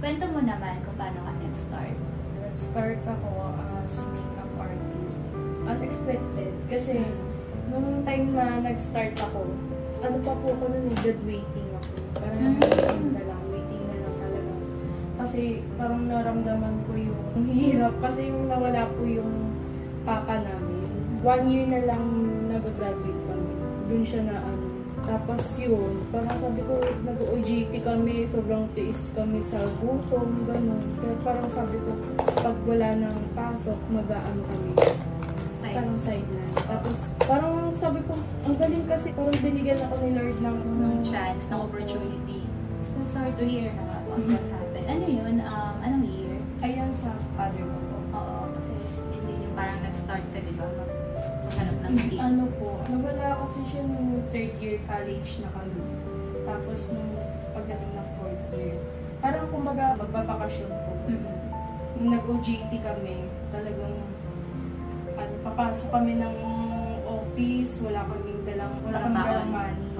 Kwento mo naman kung paano ka nag-start. Nag-start ako as makeup artist. Unexpected. Kasi, nung time na nag-start ako, ano pa po ako nun, graduating ako. Parang waiting na lang talaga. Kasi parang naramdaman ko yung hirap. Kasi yung nawala po yung papa namin. 1 year na lang nag-graduate kami. Doon siya na Tapos yun, parang sabi ko, nag-OJT kami, sobrang tiis kami sa gutom, gano'n. Kaya parang sabi ko, pag wala nang pasok, mag-aano kami. Parang sideline. Tapos parang sabi ko, ang galing kasi parang binigyan ako ni Lord ng chance, ng opportunity. I'm sorry to hear na what happened. Ano yun? Anong year? Ayan sa father ko po. Oo, kasi hindi yung parang nag-start ka, di ba? Maghanap ng team. Ano po, nawala kasi siya nung 3rd year college na kami. Tapos nung pagdating ng 4th year, parang kumbaga magbabakasyon po. Nung nag-OJT kami, talagang papasok kami ng office, wala kaming dalang money.